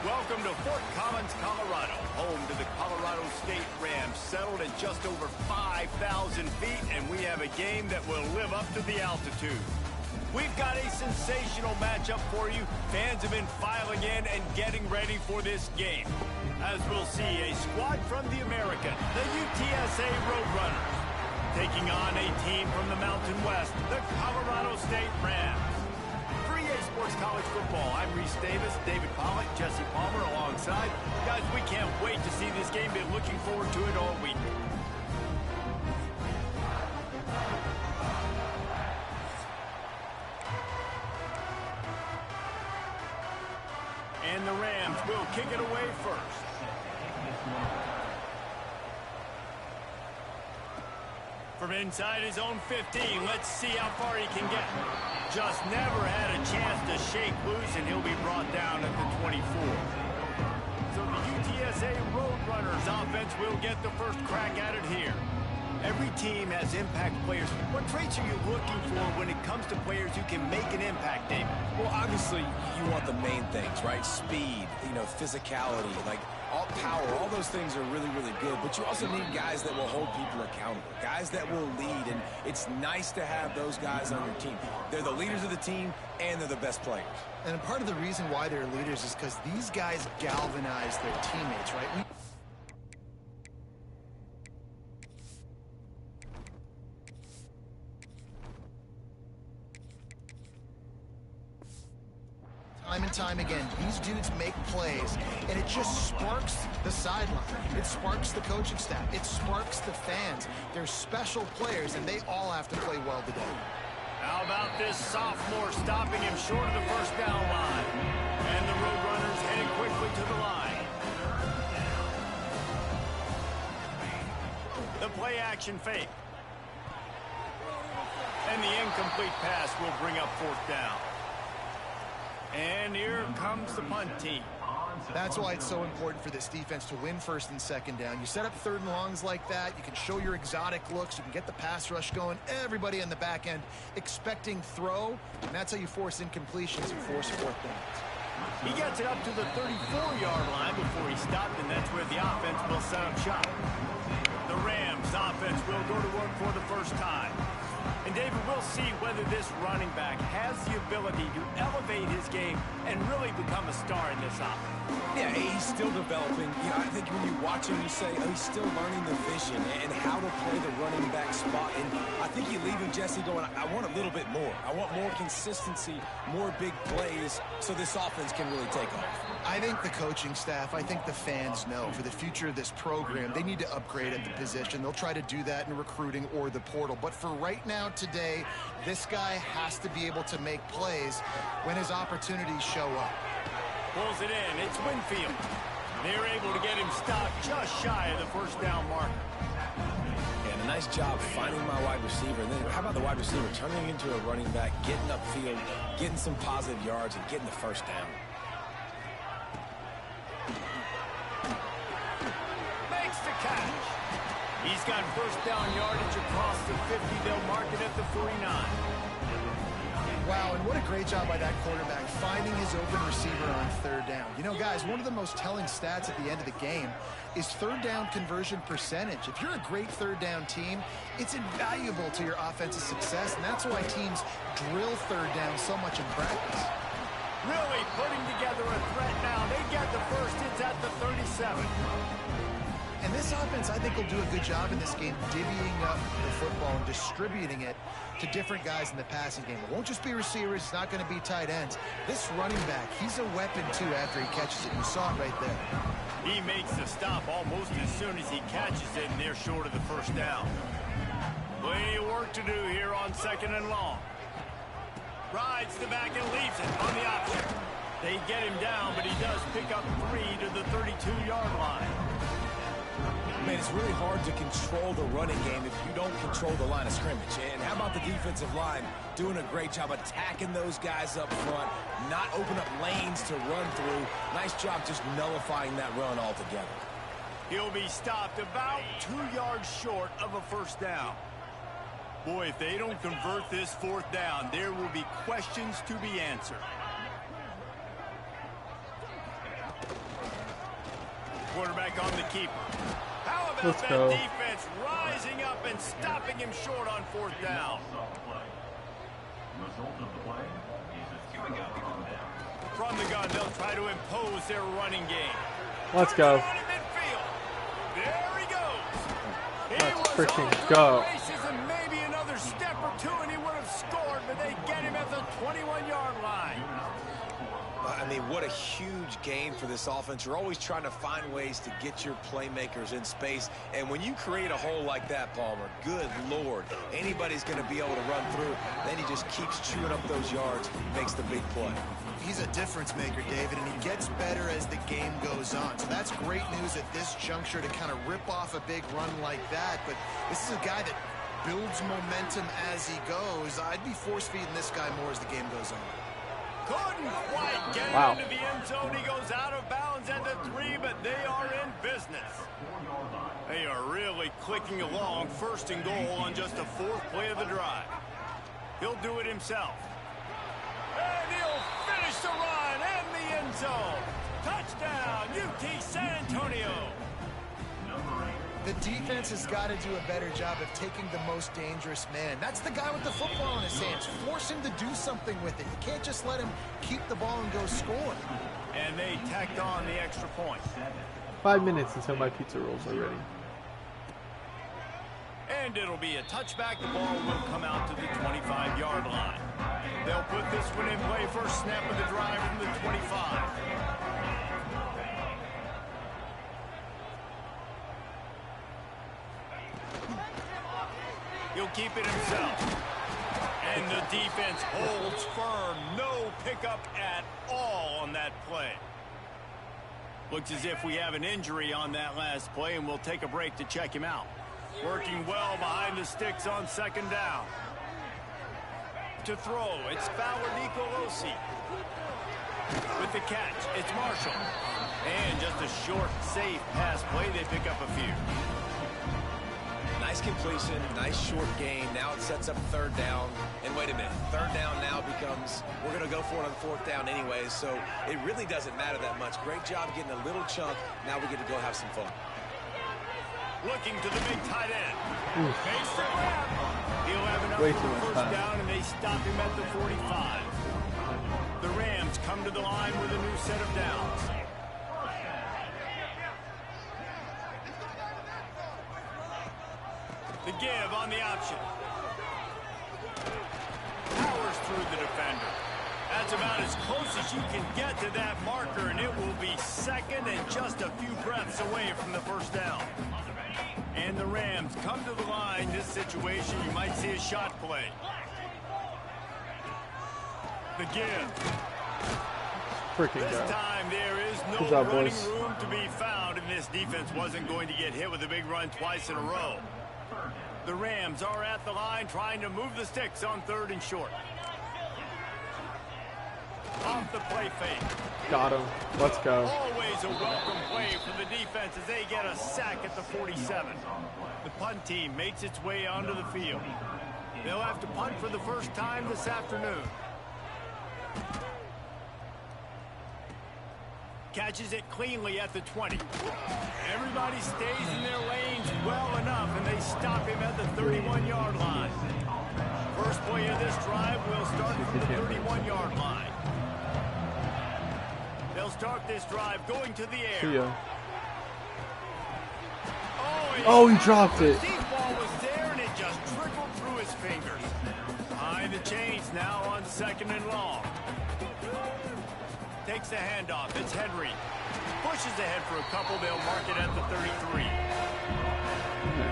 Welcome to Fort Collins, Colorado, home to the Colorado State Rams, settled at just over 5,000 feet, and we have a game that will live up to the altitude. We've got a sensational matchup for you. Fans have been filing in and getting ready for this game. As we'll see, a squad from the American, the UTSA Roadrunners, taking on a team from the Mountain West, the Colorado State Rams. For EA Sports College Football, I'm Reese Davis, David Pollock, Jesse Palmer alongside. Guys, we can't wait to see this game. Been looking forward to it all week. And the Rams will kick it away first. From inside his own 15, let's see how far he can get. Just never had a chance to shake loose, and he'll be brought down at the 24. So the UTSA Roadrunners offense will get the first crack at it here. Every team has impact players. What traits are you looking for when it comes to players who can make an impact, David? Well, obviously, you want the main things, right? Speed, physicality, like all power, all those things are really, really good. But you also need guys that will hold people accountable, guys that will lead. And it's nice to have those guys on your team. They're the leaders of the team, and they're the best players. And part of the reason why they're leaders is because these guys galvanize their teammates, right? Time and time again, these dudes make plays, and it just sparks the sideline. It sparks the coaching staff. It sparks the fans. They're special players, and they all have to play well today. How about this sophomore stopping him short of the first down line? And the Roadrunners heading quickly to the line. The play action fake. And the incomplete pass will bring up fourth down. And here comes the punt team. That's why it's so important for this defense to win first and second down. You set up third and longs like that. You can show your exotic looks. You can get the pass rush going. Everybody on the back end expecting throw. And that's how you force incompletions and force fourth downs. He gets it up to the 34-yard line before he stopped, and that's where the offense will set up shop. The Rams offense will go to work for the first time. And David, we'll see whether this running back has the ability to elevate his game and really become a star in this offense. Yeah, he's still developing. I think when you watch him, you say, oh, he's still learning the vision and how to play the running back spot. And I think you leave him, Jesse, going, I want a little bit more. I want more consistency, more big plays, so this offense can really take off. I think the coaching staff, I think the fans know for the future of this program, they need to upgrade at the position. They'll try to do that in recruiting or the portal. But for right now, today, this guy has to be able to make plays when his opportunities show up. Pulls it in. It's Winfield. They're able to get him stopped just shy of the first down marker. And a nice job finding my wide receiver. And then how about the wide receiver turning into a running back, getting upfield, getting some positive yards, and getting the first down. Makes the catch. He's got first down yardage across the 50. They'll mark it at the 49. Wow, and what a great job by that quarterback finding his open receiver on third down. Guys, one of the most telling stats at the end of the game is third down conversion percentage. If you're a great third down team, it's invaluable to your offensive success, and that's why teams drill third down so much in practice. Really putting together a threat now. They get the first. It's at the 37. And this offense, I think, will do a good job in this game divvying up the football and distributing it to different guys in the passing game. It won't just be receivers. It's not going to be tight ends. This running back, he's a weapon, too, after he catches it. You saw it right there. He makes the stop almost as soon as he catches it, and they're short of the first down. Plenty of work to do here on second and long. Rides the back and leaves it on the option. They get him down, but he does pick up 3 to the 32-yard line. Man, it's really hard to control the running game if you don't control the line of scrimmage. And how about the defensive line doing a great job attacking those guys up front, not open up lanes to run through. Nice job just nullifying that run altogether. He'll be stopped about 2 yards short of a first down. Boy, if they don't convert this fourth down, there will be questions to be answered. Quarterback on the keeper. How about Let's that go. defense rising up and stopping him short on 4th down? From the gun, they'll try to impose their running game. Let's go. There he goes. Let's freaking go. And maybe another step or two, and he would have scored, but they get him at the 21-yard line. I mean, what a huge gain for this offense. You're always trying to find ways to get your playmakers in space. And when you create a hole like that, Palmer, good Lord, anybody's going to be able to run through. Then he just keeps chewing up those yards, makes the big play. He's a difference maker, David, and he gets better as the game goes on. So that's great news at this juncture to kind of rip off a big run like that. But this is a guy that builds momentum as he goes. I'd be force-feeding this guy more as the game goes on. Couldn't quite get Wow. into the end zone. He goes out of bounds at the 3, but they are in business. They are really clicking along. 1st and goal on just the 4th play of the drive. He'll do it himself. And he'll finish the run in the end zone. Touchdown, UT San Antonio. The defense has got to do a better job of taking the most dangerous man. That's the guy with the football in his hands. Force him to do something with it. You can't just let him keep the ball and go score. And they tacked on the extra point. 5 minutes until my pizza rolls are ready. And it'll be a touchback. The ball will come out to the 25-yard line. They'll put this one in play. First snap of the drive from the 25. He'll keep it himself. And the defense holds firm. No pickup at all on that play. Looks as if we have an injury on that last play, and we'll take a break to check him out. Working well behind the sticks on 2nd down. To throw, it's Fowler Nicolosi. With the catch, it's Marshall. And just a short, safe pass play. They pick up a few. Nice completion, nice short gain. Now it sets up 3rd down. And wait a minute, 3rd down now becomes, we're going to go for it on 4th down anyways, so it really doesn't matter that much. Great job getting a little chunk. Now we get to go have some fun. Looking to the big tight end. Makes the grab. He'll have enough Way for too the much first time. down, and they stop him at the 45. The Rams come to the line with a new set of downs. The give on the option. Powers through the defender. That's about as close as you can get to that marker, and it will be 2nd and just a few breaths away from the first down. And the Rams come to the line. This situation, you might see a shot play. The give. Freaking This go. time there is no Good job, running boys. room to be found, and this defense wasn't going to get hit with a big run twice in a row. The Rams are at the line trying to move the sticks on 3rd and short. Off the play fake. Got him. Let's go. Always a welcome play for the defense as they get a sack at the 47. The punt team makes its way onto the field. They'll have to punt for the first time this afternoon. Catches it cleanly at the 20. Everybody stays in their lanes well enough, and they stop him at the 31-yard line. First play of this drive will start from the 31-yard line. They'll start this drive going to the air. See ya. Oh, he dropped it. The deep ball was there, and it just trickled through his fingers. Behind the chains now on 2nd and long. Takes the handoff. It's Henry. Pushes ahead for a couple. They'll mark it at the 33.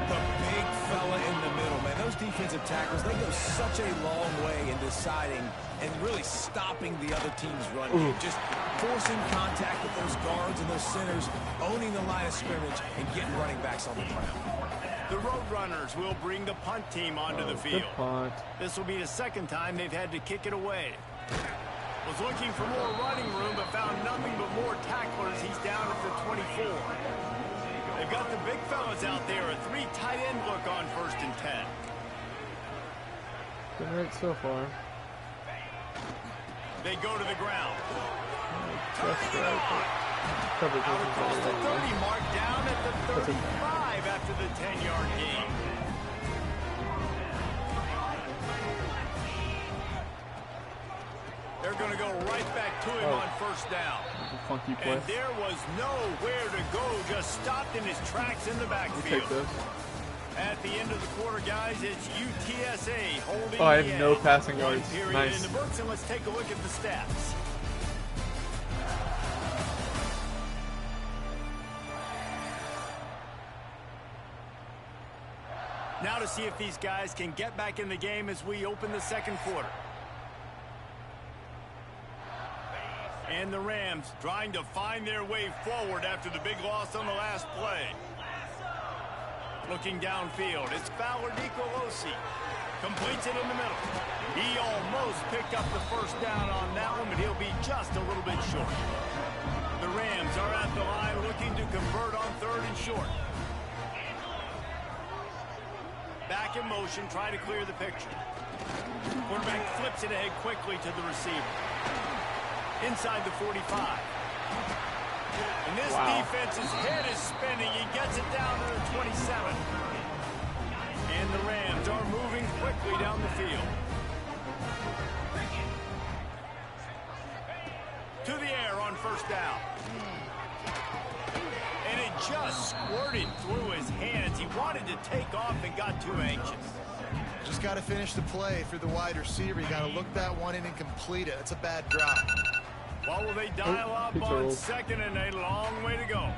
The big fella in the middle, man. Those defensive tackles, they go such a long way in deciding and really stopping the other team's run game. Just forcing contact with those guards and those centers, owning the line of scrimmage, and getting running backs on the ground. The Roadrunners will bring the punt team onto the field. Good punt. This will be the 2nd time they've had to kick it away. Was looking for more running room, but found nothing but more tacklers. He's down at the 24. They've got the big fellas out there. A 3 tight end look on 1st and 10. Been right so far. They go to the ground. Just right. Coverage Out isn't across the really 30 mark, down at the That's okay. 35 after the 10-yard gain. They're going to go right back to him on first down. That's a funky play. And there was nowhere to go, just stopped in his tracks in the We'll backfield. take this. At the end of the quarter, guys, it's UTSA holding Oh, I the have no edge. passing One yards. period Nice. in the books, and let's take a look at the stats. Now to see if these guys can get back in the game as we open the second quarter. And the Rams trying to find their way forward after the big loss on the last play. Looking downfield, it's Fowler Nicolosi. Completes it in the middle. He almost picked up the first down on that one, but he'll be just a little bit short. The Rams are at the line looking to convert on third and short. Back in motion, trying to clear the picture. Quarterback flips it ahead quickly to the receiver. Inside the 45. And this defense's head is spinning. He gets it down to the 27. And the Rams are moving quickly down the field. To the air on first down. And it just squirted through his hands. He wanted to take off and got too anxious. Just got to finish the play through the wide receiver. You got to look that one in and complete it. It's a bad drop. Well, will they dial up on second and a long way to go?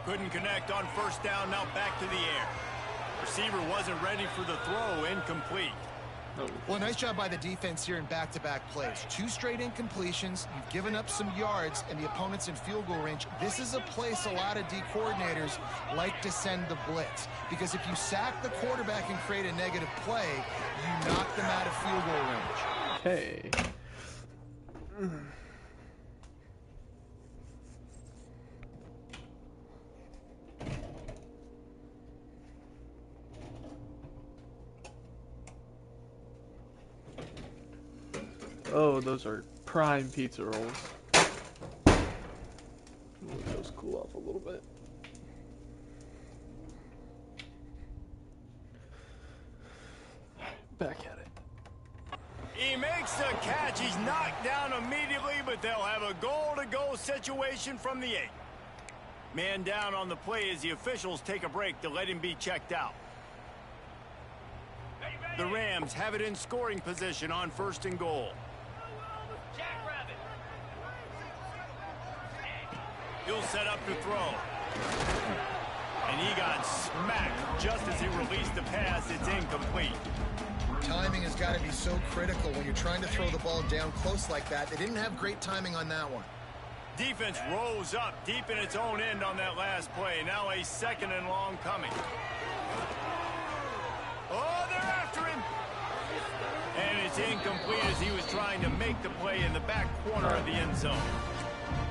Couldn't connect on first down, now back to the air. Receiver wasn't ready for the throw, incomplete. Well, nice job by the defense here in back-to-back plays. 2 straight incompletions, you've given up some yards, and the opponent's in field goal range. This is a place a lot of D coordinators like to send the blitz, because if you sack the quarterback and create a negative play, you knock them out of field goal range. Okay. Oh, those are prime pizza rolls. Let those cool off a little bit. Back at it. He makes the catch. He's knocked down immediately, but they'll have a goal-to-go situation from the 8. Man down on the play as the officials take a break to let him be checked out. The Rams have it in scoring position on first and goal. He'll set up to throw. And he got smacked just as he released the pass. It's incomplete. Timing has got to be so critical when you're trying to throw the ball down close like that. They didn't have great timing on that one. Defense rose up deep in its own end on that last play. Now a second and long coming. Oh, they're after him. And it's incomplete as he was trying to make the play in the back corner of the end zone.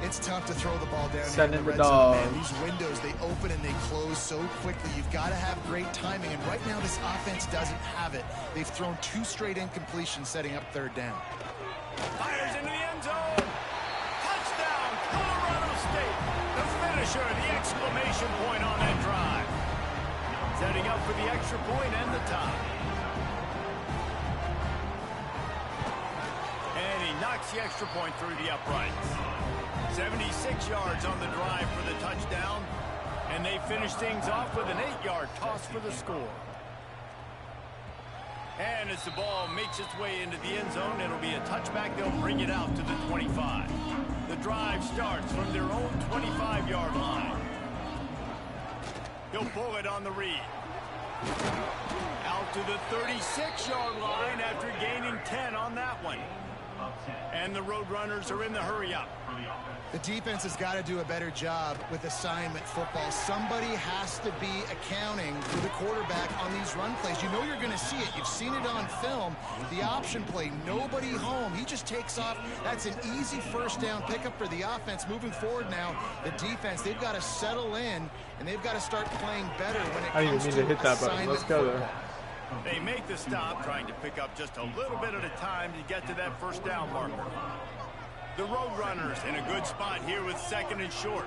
It's tough to throw the ball down Send in in the the red zone, man. dog. These windows, they open and they close so quickly. You've got to have great timing, and right now this offense doesn't have it. They've thrown 2 straight incompletions setting up third down. Fires into the end zone. Touchdown, Colorado State. The finisher, the exclamation point on that drive. Setting up for the extra point and the tie. And he knocks the extra point through the uprights. 76 yards on the drive for the touchdown. And they finish things off with an 8-yard toss for the score. And as the ball makes its way into the end zone, it'll be a touchback. They'll bring it out to the 25. The drive starts from their own 25-yard line. He'll pull it on the read. Out to the 36-yard line after gaining 10 on that one. And the Roadrunners are in the hurry-up. The defense has got to do a better job with assignment football. Somebody has to be accounting for the quarterback on these run plays. You know you're going to see it. You've seen it on film. The option play, nobody home. He just takes off. That's an easy first down pickup for the offense. Moving forward now, the defense, they've got to settle in, and they've got to start playing better when it I didn't comes even mean to to hit that button. assignment Let's go football. there. They make the stop, trying to pick up just a little bit at a time to get to that first down marker. The Roadrunners in a good spot here with 2nd and short.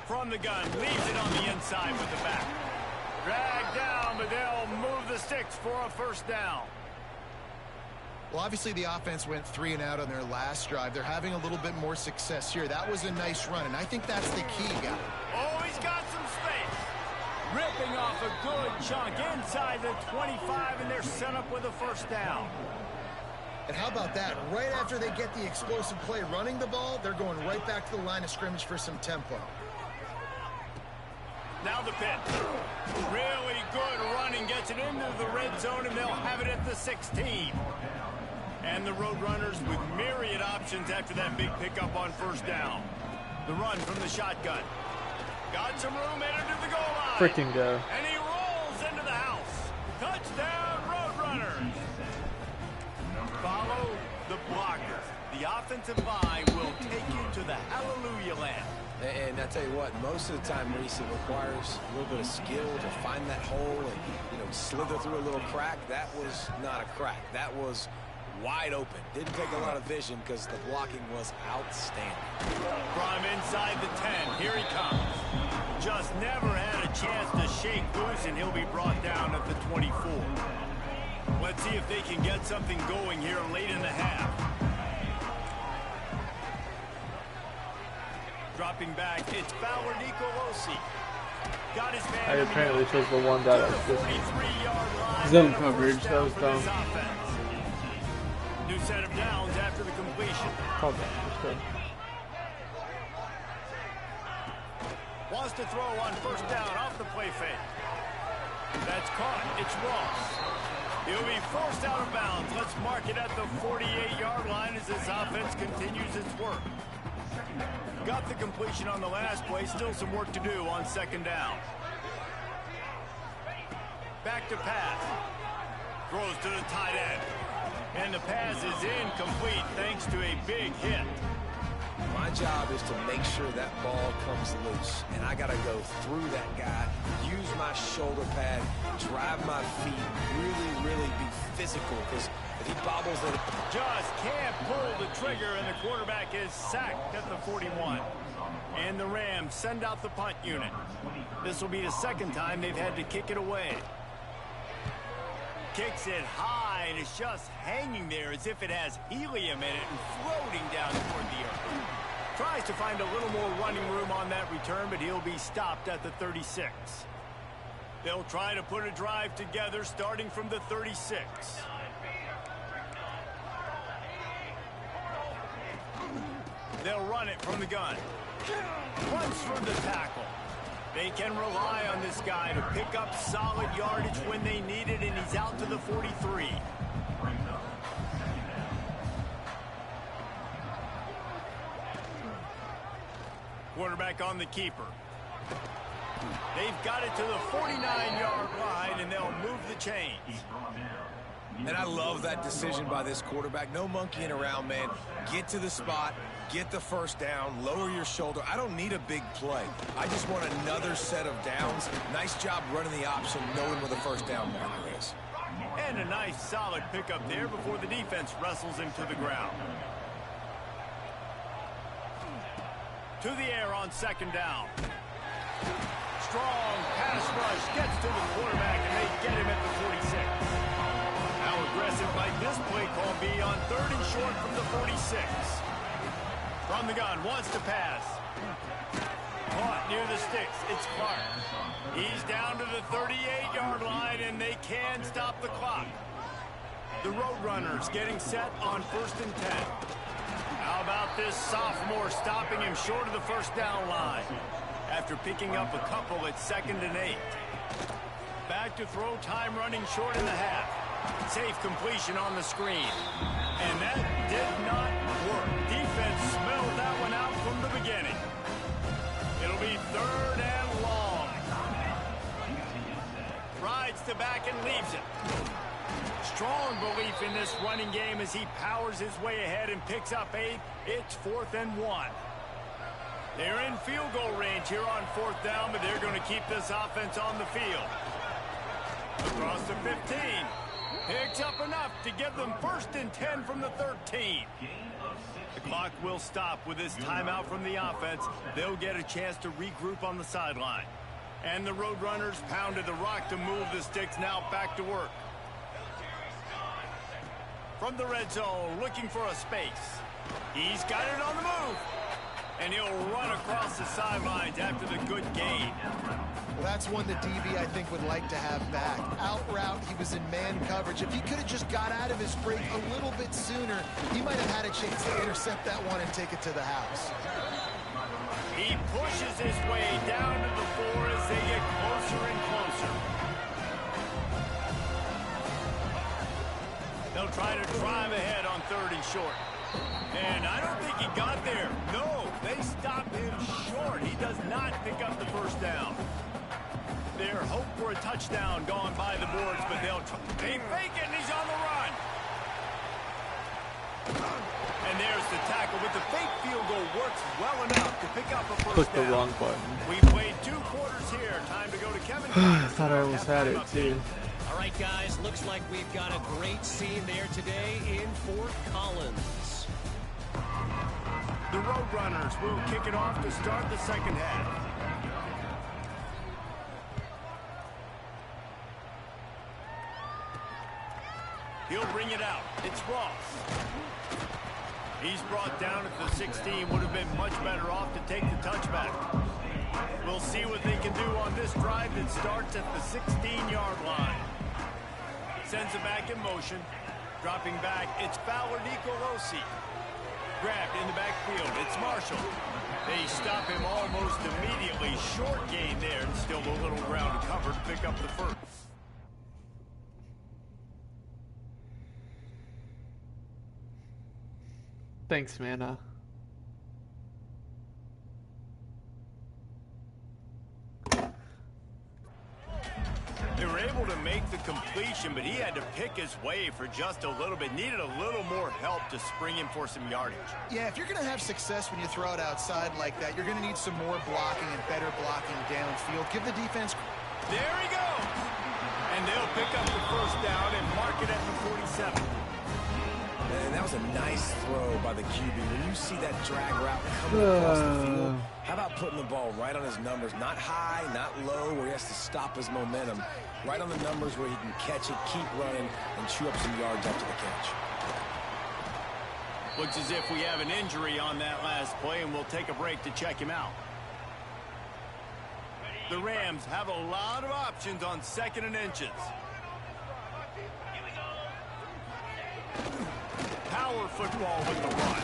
From the gun, leaves it on the inside with the back. Dragged down, but they'll move the sticks for a 1st down. Well, obviously the offense went 3 and out on their last drive. They're having a little bit more success here. That was a nice run, and I think that's the key, guy. Oh, he's got some space. Ripping off a good chunk inside the 25, and they're set up with a 1st down. And how about that? Right after they get the explosive play running the ball, they're going right back to the line of scrimmage for some tempo. Now the pitch. Really good running, gets it into the red zone, and they'll have it at the 16. And the Roadrunners with myriad options after that big pickup on 1st down. The run from the shotgun. Got some room, headed to the goal line. Freaking go. And he rolls into the house. Touchdown, Roadrunners. Follow the blocker. The offensive line will take you to the hallelujah land. And I tell you what, most of the time, Reese, it requires a little bit of skill to find that hole and, slither through a little crack. That was not a crack. That was wide open. Didn't take a lot of vision because the blocking was outstanding. From inside the 10, here he comes. Just never had a chance to shake loose, and he'll be brought down at the 24. Let's see if they can get something going here late in the half. Dropping back, it's Fowler Nicolosi. Got his man. I apparently chose the one that was just zone coverage. That was dumb. New set of downs after the completion. Okay, that's good. Wants to throw on 1st down off the play fake. That's caught. It's Ross. He'll be forced out of bounds. Let's mark it at the 48-yard line as this offense continues its work. Got the completion on the last play. Still some work to do on 2nd down. Back to pass. Throws to the tight end. And the pass is incomplete thanks to a big hit. My job is to make sure that ball comes loose. And I got to go through that guy, use my shoulder pad, drive my feet, really be physical. Because if he bobbles it, just can't pull the trigger, and the quarterback is sacked at the 41. And the Rams send out the punt unit. This will be the 2nd time they've had to kick it away. Kicks it high, and it's just hanging there as if it has helium in it and floating down toward the earth. Tries to find a little more running room on that return, but he'll be stopped at the 36. They'll try to put a drive together starting from the 36. They'll run it from the gun. Runs for the tackle. They can rely on this guy to pick up solid yardage when they need it, and he's out to the 43. Quarterback on the keeper. They've got it to the 49-yard line, and they'll move the chains. And I love that decision by this quarterback. No monkeying around, man. Get to the spot, get the 1st down, lower your shoulder. I don't need a big play. I just want another set of downs. Nice job running the option, knowing where the 1st down marker is. And a nice solid pickup there before the defense wrestles him to the ground. To the air on 2nd down. Strong pass rush gets to the quarterback, and they get him at the 46. How aggressive might this play call be on 3rd and short from the 46? From the gun, wants to pass. Caught near the sticks. It's Clark. He's down to the 38-yard line, and they can stop the clock. The Roadrunners getting set on 1st and 10. How about this sophomore stopping him short of the 1st down line after picking up a couple at 2nd and 8. Back to throw, time running short in the half. Safe completion on the screen. And that did not work. Defense smelled that one out from the beginning. It'll be 3rd and long. Rides to back and leaves it. Strong belief in this running game as he powers his way ahead and picks up 8. It's 4th and 1. They're in field goal range here on 4th down, but they're going to keep this offense on the field. Across the 15. Picks up enough to give them 1st and 10 from the 13. The clock will stop with this timeout from the offense. They'll get a chance to regroup on the sideline. And the Roadrunners pounded the rock to move the sticks, now back to work. From the red zone, looking for a space. He's got it on the move. And he'll run across the sidelines after the good gain. Well, that's one the DB, I think, would like to have back. Out route, he was in man coverage. If he could have just got out of his break a little bit sooner, he might have had a chance to intercept that one and take it to the house. He pushes his way down to the 4 as they get closer and closer. They'll try to drive ahead on 3rd and short. And I don't think he got there. No, they stopped him short. He does not pick up the 1st down. Their hope for a touchdown gone by the boards, but they'll try. They fake it, and he's on the run. And there's the tackle, but the fake field goal works well enough to pick up a 1st down. Click the wrong button. We played 2 quarters here. Time to go to Kevin. I thought I almost had it too. All right, guys, looks like we've got a great scene there today in Fort Collins. The Roadrunners will kick it off to start the 2nd half. He'll bring it out. It's Ross. He's brought down at the 16. Would have been much better off to take the touchback. We'll see what they can do on this drive that starts at the 16-yard line. Sends it back in motion. Dropping back, it's Fowler Nicolosi. Grabbed in the backfield, it's Marshall. They stop him almost immediately. Short gain there, and still a little ground to cover to pick up the 1st. Thanks, Mana. They were able to make the completion, but he had to pick his way for just a little bit. Needed a little more help to spring him for some yardage. Yeah, if you're going to have success when you throw it outside like that, you're going to need some more blocking and better blocking downfield. Give the defense... There he goes! And they'll pick up the 1st down and mark it at the 47. Man, that was a nice throw by the QB. When you see that drag route coming across the field, how about putting the ball right on his numbers? Not high, not low, where he has to stop his momentum. Right on the numbers where he can catch it, keep running, and chew up some yards after the catch. Looks as if we have an injury on that last play, and we'll take a break to check him out. The Rams have a lot of options on 2nd and inches. Power football with the run.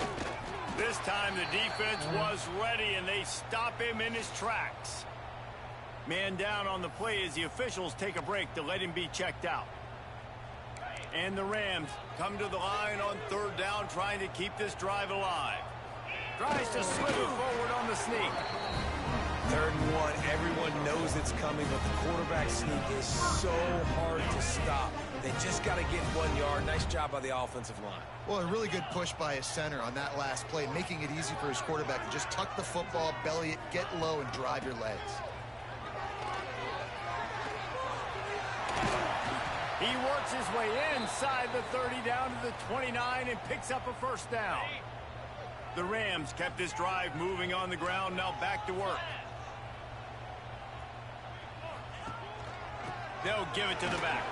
This time the defense was ready, and they stop him in his tracks. Man down on the play as the officials take a break to let him be checked out. And the Rams come to the line on 3rd down, trying to keep this drive alive. Tries to slip it forward on the sneak. 3rd and 1, everyone knows it's coming, but the quarterback sneak is so hard to stop. They just got to get 1 yard. Nice job by the offensive line. Well, a really good push by his center on that last play, making it easy for his quarterback to just tuck the football, belly it, get low, and drive your legs. He works his way inside the 30 down to the 29 and picks up a 1st down. The Rams kept this drive moving on the ground, now back to work. They'll give it to the back.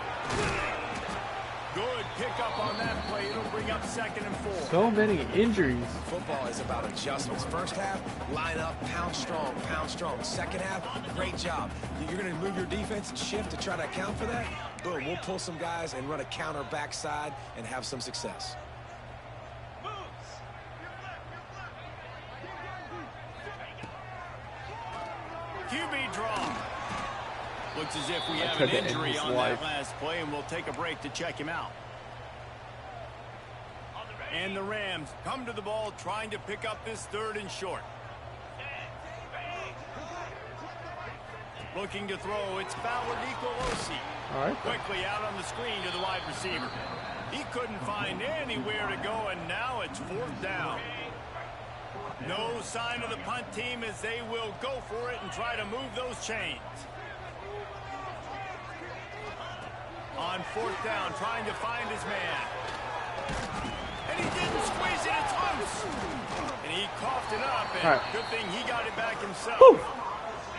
Good pickup on that play. It'll bring up 2nd and 4. So many injuries. Football is about adjustments. 1st half, line up, pound strong, pound strong. 2nd half, great job. You're going to move your defense and shift to try to account for that? Boom, we'll pull some guys and run a counter backside and have some success. QB draw. Looks as if we have an injury on that last play, and we'll take a break to check him out. And the Rams come to the ball, trying to pick up this 3rd and short. Looking to throw, it's Fowler Nicolosi. All right. Quickly out on the screen to the wide receiver. He couldn't find anywhere to go, and now it's 4th down. No sign of the punt team as they will go for it and try to move those chains. On fourth down, trying to find his man. And he didn't squeeze it, it's loose. And he coughed it up, and good thing he got it back himself. Whew.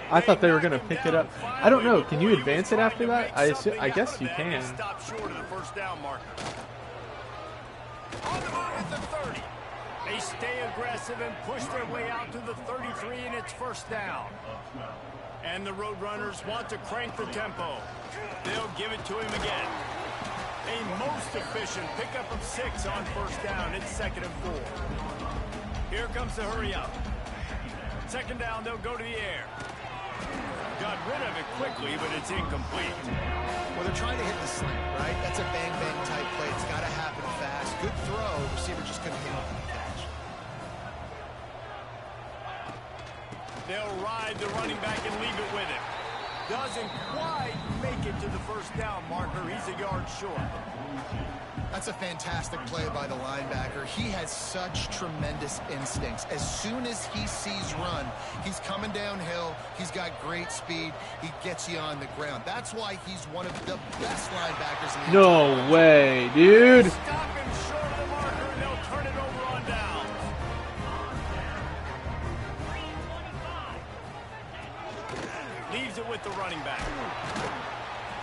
I thought they were going to pick it up. I don't know. Can you advance it after that? I guess you can. Stop short of the first down marker. On the move at the 30. They stay aggressive and push their way out to the 33, and it's first down. And the Roadrunners want to crank the tempo. They'll give it to him again. A most efficient pickup of 6 on first down. It's 2nd and 4. Here comes the hurry up. 2nd down, they'll go to the air. Got rid of it quickly, but it's incomplete. Well, they're trying to hit the slant, right? That's a bang-bang type play. It's got to happen fast. Good throw. Receiver just couldn't handle the catch. They'll ride the running back and leave it with him. Doesn't quite make it to the first down marker. He's a yard short. That's a fantastic play by the linebacker. He has such tremendous instincts. As soon as he sees run, he's coming downhill. He's got great speed. He gets you on the ground. That's why he's one of the best linebackers in the No way, dude. Stop him short of the marker, and they'll turn it over on down. Leaves it with the running back.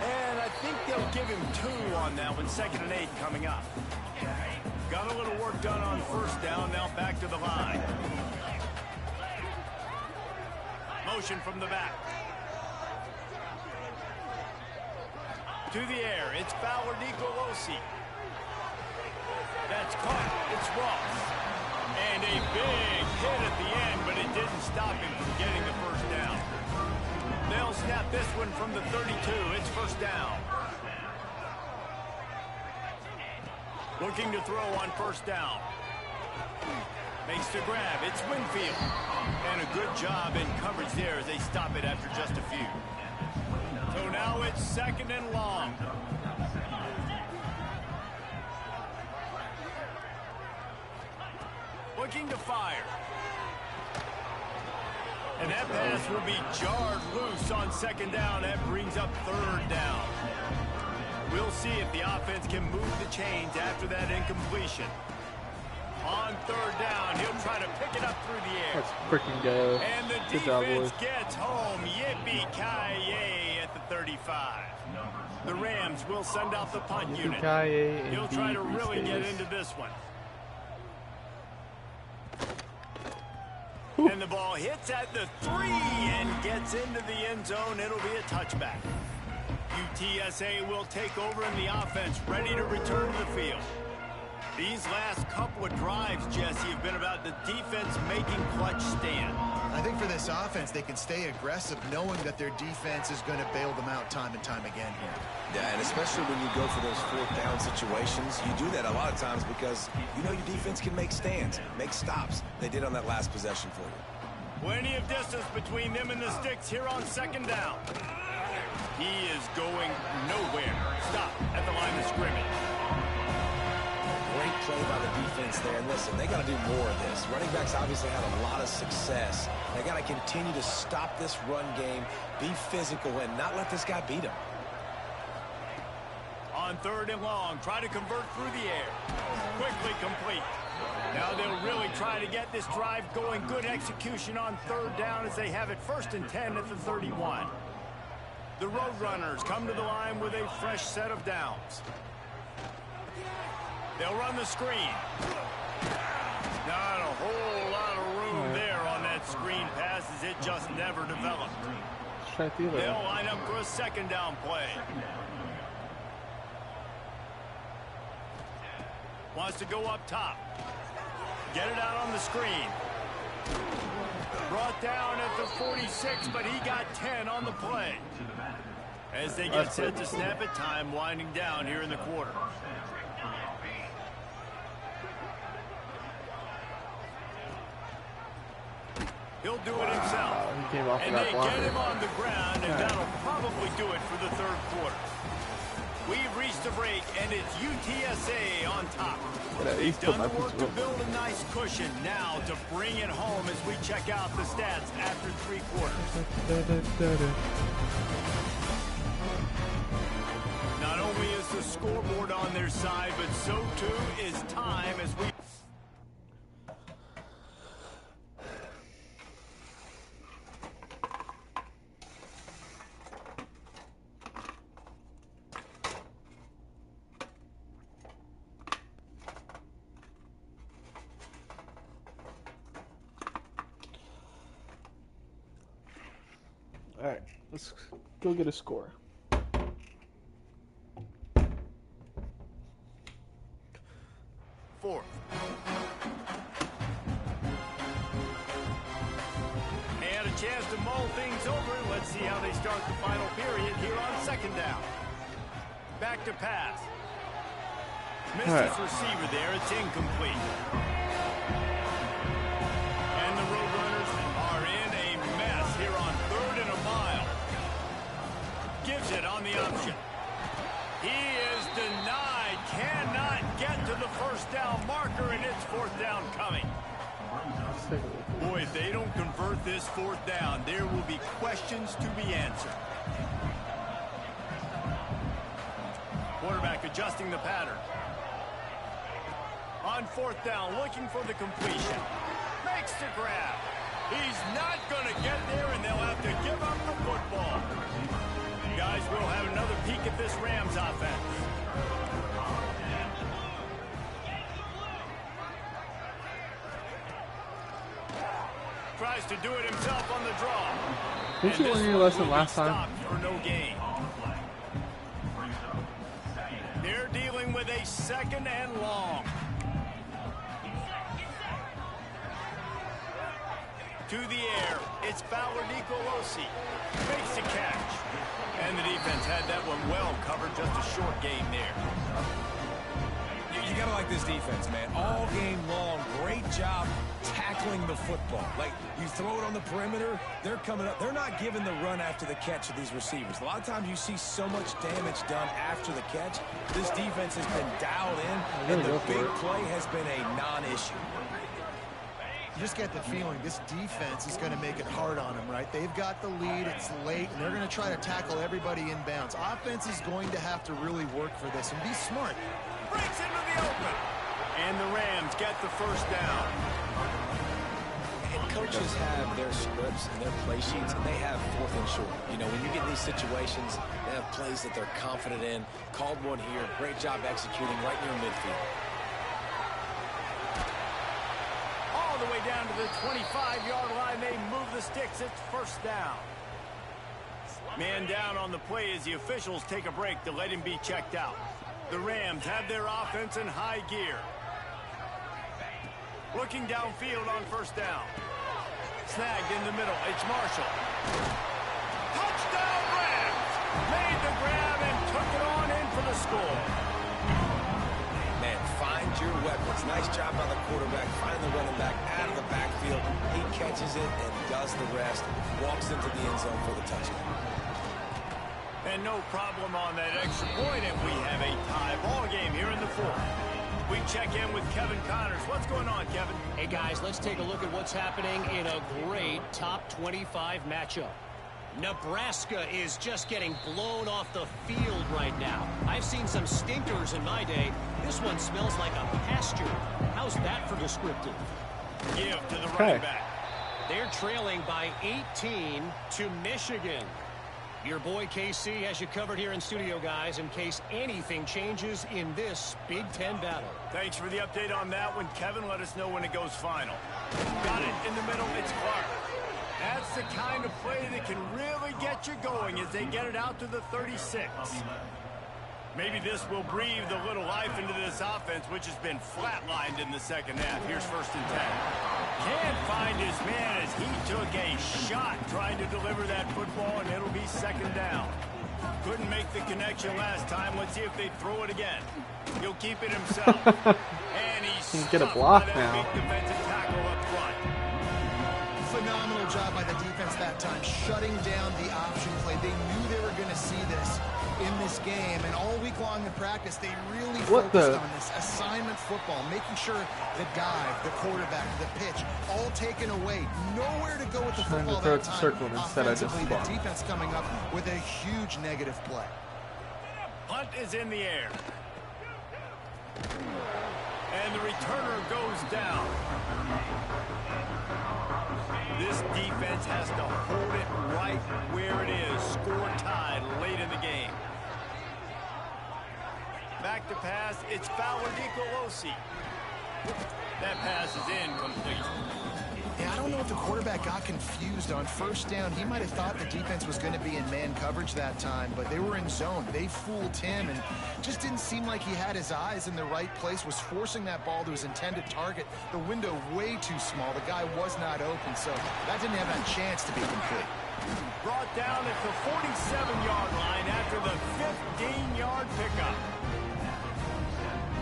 And I think they'll give him 2 on that one. 2nd and 8 coming up. Got a little work done on first down. Now back to the line. Motion from the back. To the air. It's Fowler Nicolosi. That's caught. It's Ross. And a big hit at the end, but it didn't stop him from getting the first down. They'll snap this one from the 32. It's first down. Looking to throw on first down. Makes the grab. It's Winfield. And a good job in coverage there as they stop it after just a few. So now it's 2nd and long. Looking to fire. And that pass will be jarred loose on 2nd down. That brings up 3rd down. We'll see if the offense can move the chains after that incompletion. On 3rd down, he'll try to pick it up through the air. Let's freaking go. And the Good job, defense boys. gets home. Yippee-ki-yay at the 35. The Rams will send out the punt unit. He'll try to really get into this one. And the ball hits at the 3 and gets into the end zone. It'll be a touchback. UTSA will take over in the offense, ready to return to the field. These last couple of drives, Jesse, have been about the defense making clutch stand. I think for this offense, they can stay aggressive knowing that their defense is going to bail them out time and time again here. Yeah, and especially when you go for those 4th down situations, you do that a lot of times because you know your defense can make stands, make stops. They did on that last possession for you. Plenty of distance between them and the sticks here on 2nd down. He is going nowhere. Stop at the line of scrimmage. Great play by the defense there. And listen, they got to do more of this. Running backs obviously had a lot of success. They got to continue to stop this run game, be physical, and not let this guy beat them. On 3rd and long, try to convert through the air. Quickly complete. Now they'll really try to get this drive going. Good execution on 3rd down as they have it 1st and 10 at the 31. The Roadrunners come to the line with a fresh set of downs. They'll run the screen. Not a whole lot of room there on that screen pass as it just never developed. They'll line up for a 2nd down play. Wants to go up top. Get it out on the screen. Brought down at the 46, but he got 10 on the play. As they get set to snap it, time winding down here in the quarter. He'll do it himself. He came off And of they that blocker. get him on the ground, and that'll probably do it for the 3rd quarter. We've reached the break, and it's UTSA on top. They've done the work to build a nice cushion. Now to bring it home as we check out the stats after 3 quarters. Not only scoreboard on their side, but so too is time as we... All right, let's go get a score. Fourth. And a chance to mull things over. Let's see how they start the final period here on second down. Back to pass. Missed his receiver there. It's incomplete. And the Roadrunners are in a mess here on 3rd and a mile. Gives it on the option. He is denied. Cannot get to the first down marker, and it's 4th down coming. Boy, if they don't convert this 4th down, there will be questions to be answered. Quarterback adjusting the pattern. On 4th down, looking for the completion. Makes the grab. He's not going to get there, and they'll have to give up the football. Guys, we'll have another peek at this Rams offense. Tries to do it himself on the draw. Didn't you learn your lesson last time? For no gain. They're dealing with a 2nd and long. To the air, it's Fowler Nicolosi. Makes the catch. And the defense had that one well covered, just a short gain there. You gotta like this defense, man. All game long, great job tackling the football. Like, you throw it on the perimeter, they're coming up. They're not giving the run after the catch to these receivers. A lot of times you see so much damage done after the catch. This defense has been dialed in, and the big play has been a non-issue. You just get the feeling this defense is going to make it hard on them, right? They've got the lead, it's late, and they're going to try to tackle everybody inbounds. Offense is going to have to really work for this and be smart. Breaks into the open. And the Rams get the first down. And coaches have their scripts and their play sheets, and they have 4th and short. You know, when you get in these situations, they have plays that they're confident in. Called one here. Great job executing right near midfield. All the way down to the 25-yard line. They move the sticks. It's 1st down. Man down on the play as the officials take a break to let him be checked out. The Rams have their offense in high gear. Looking downfield on 1st down. Snagged in the middle. It's Marshall. Touchdown Rams! Made the grab and took it on in for the score. Man, find your weapons. Nice job by the quarterback. Find the running back out of the backfield. He catches it and does the rest. Walks into the end zone for the touchdown. And no problem on that extra point, and we have a tie ball game here in the 4th. We check in with Kevin Connors. What's going on, Kevin? Hey, guys, let's take a look at what's happening in a great top 25 matchup. Nebraska is just getting blown off the field right now. I've seen some stinkers in my day. This one smells like a pasture. How's that for descriptive? Give to the running back. They're trailing by 18 to Michigan. Your boy KC has you covered here in studio, guys, in case anything changes in this Big Ten battle. Thanks for the update on that one, Kevin. Let us know when it goes final. Got it in the middle. It's Clark. That's the kind of play that can really get you going as they get it out to the 36. Maybe this will breathe a little life into this offense, which has been flatlined in the 2nd half. Here's 1st and 10. Can't find his man as he took a shot trying to deliver that football, and it'll be 2nd down. Couldn't make the connection last time. Let's see if they throw it again. He'll keep it himself. And he's get a block now. Big defensive tackle up front. Phenomenal job by the defense that time, shutting down the option play. They knew they were going to see this in this game, and all week long in practice, they really focused on this assignment football, making sure the dive, the quarterback, the pitch, all taken away. Nowhere to go with the football that time. Circle instead of just the defense coming up with a huge negative play. Punt is in the air. And the returner goes down. This defense has to hold it right where it is. Score tied late in the game. Back to pass. It's Nicolosi. That pass is incomplete. Yeah, I don't know if the quarterback got confused on first down. He might have thought the defense was going to be in man coverage that time, but they were in zone. They fooled him and just didn't seem like he had his eyes in the right place, was forcing that ball to his intended target. The window way too small. The guy was not open, so that didn't have that chance to be complete. Brought down at the 47-yard line after the 15-yard pickup.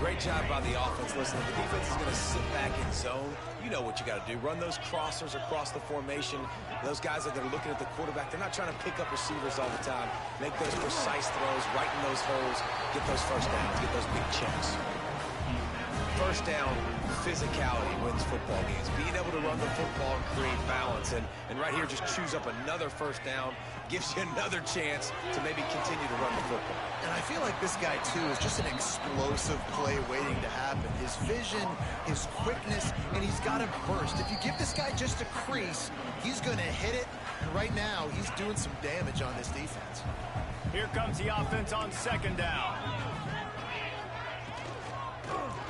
Great job by the offense. Listen, if the defense is going to sit back in zone, you know what you got to do. Run those crossers across the formation. Those guys that are looking at the quarterback, they're not trying to pick up receivers all the time. Make those precise throws, right in those holes, get those first downs, get those big checks. First down, physicality wins football games. Being able to run the football and create balance. And right here, just choose up another first down, gives you another chance to maybe continue to run the football. And I feel like this guy, too, is just an explosive play waiting to happen. His vision, his quickness, and he's got a burst. If you give this guy just a crease, he's going to hit it. And right now, he's doing some damage on this defense. Here comes the offense on second down.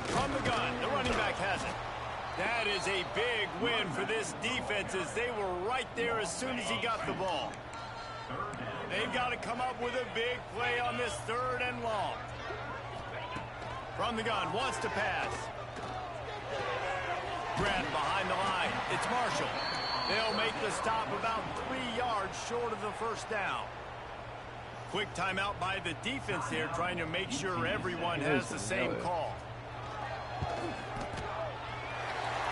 From the gun, the running back has it. That is a big win for this defense as they were right there as soon as he got the ball. They've got to come up with a big play on this third and long. From the gun, wants to pass. Grabbed behind the line. It's Marshall. They'll make the stop about 3 yards short of the first down. Quick timeout by the defense there, trying to make sure everyone has the same call.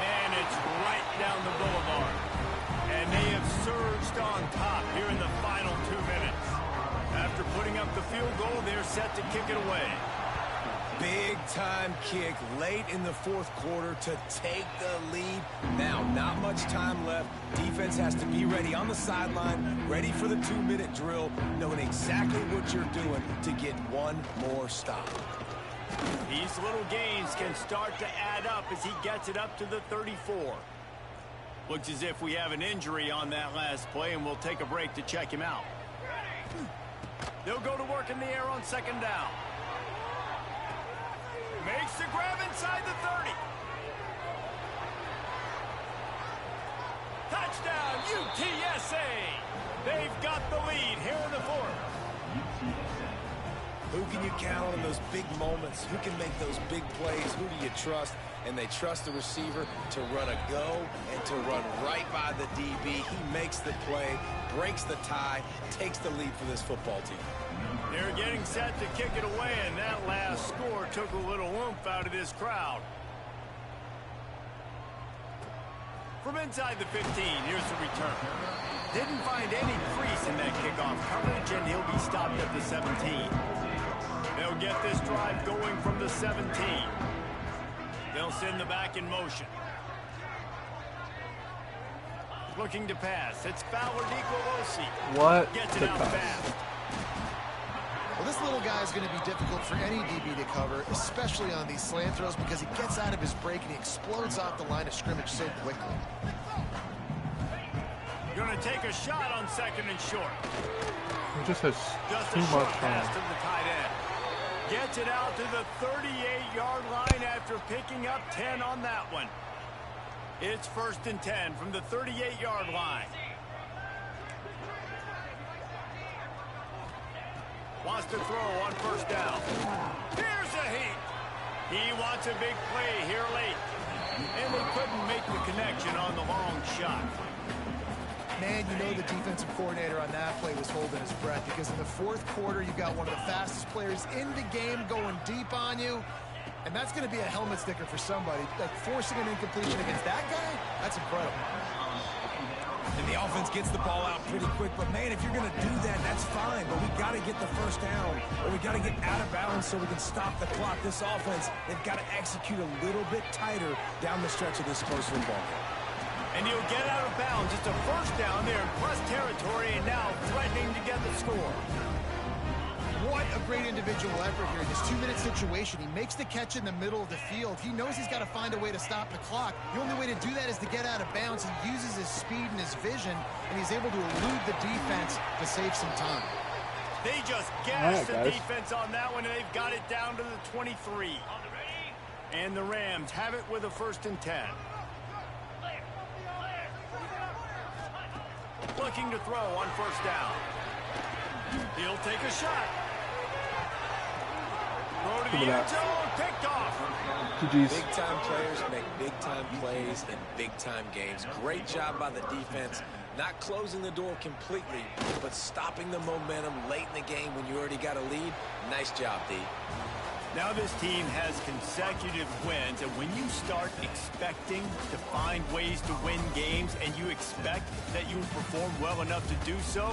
And it's right down the boulevard. And they have surged on top here in the final 2 minutes. After putting up the field goal, they're set to kick it away. Big time kick late in the fourth quarter to take the lead. Now, not much time left. Defense has to be ready on the sideline, ready for the 2-minute drill, knowing exactly what you're doing to get one more stop. These little gains can start to add up as he gets it up to the 34. Looks as if we have an injury on that last play, and we'll take a break to check him out. They'll go to work in the air on second down. Makes the grab inside the 30. Touchdown, UTSA! They've got the lead here in the fourth. Who can you count on those big moments? Who can make those big plays? Who do you trust? And they trust the receiver to run a go and to run right by the DB. He makes the play, breaks the tie, takes the lead for this football team. They're getting set to kick it away, and that last score took a little oomph out of this crowd. From inside the 15, here's the return. Didn't find any crease in that kickoff coverage, and he'll be stopped at the 17. They'll get this drive going from the 17. They'll send the back in motion. Looking to pass. It's Nicolosi. What? Gets it out fast. Well, this little guy is going to be difficult for any DB to cover, especially on these slant throws, because he gets out of his break and he explodes off the line of scrimmage so quickly. Going to take a shot on second and short. He just has too much pass time. to the tight end. Gets it out to the 38-yard line after picking up 10 on that one. It's 1st and 10 from the 38-yard line. Wants to throw on first down. Here's a hit. He wants a big play here late. And they couldn't make the connection on the long shot. Man, you know the defensive coordinator on that play was holding his breath, because in the fourth quarter, you got one of the fastest players in the game going deep on you. And that's going to be a helmet sticker for somebody. Like, forcing an incompletion against that guy, that's incredible. And the offense gets the ball out pretty quick. But, man, if you're going to do that, that's fine. But we got to get the first down, or we got to get out of bounds so we can stop the clock. This offense, they've got to execute a little bit tighter down the stretch of this close football game. And he'll get out of bounds. It's a first down there in plus territory, and now threatening to get the score. What a great individual effort here in this 2-minute situation. He makes the catch in the middle of the field. He knows he's got to find a way to stop the clock. The only way to do that is to get out of bounds. He uses his speed and his vision, and he's able to elude the defense to save some time. They just gashed the defense on that one, and they've got it down to the 23. And the Rams have it with a 1st and 10. Looking to throw on 1st down. He'll take a shot. Throw to the end zone, picked off. Big-time players make big-time plays in big-time games. Great job by the defense. Not closing the door completely, but stopping the momentum late in the game when you already got a lead. Nice job, D. Now this team has consecutive wins, and when you start expecting to find ways to win games and you expect that you will perform well enough to do so,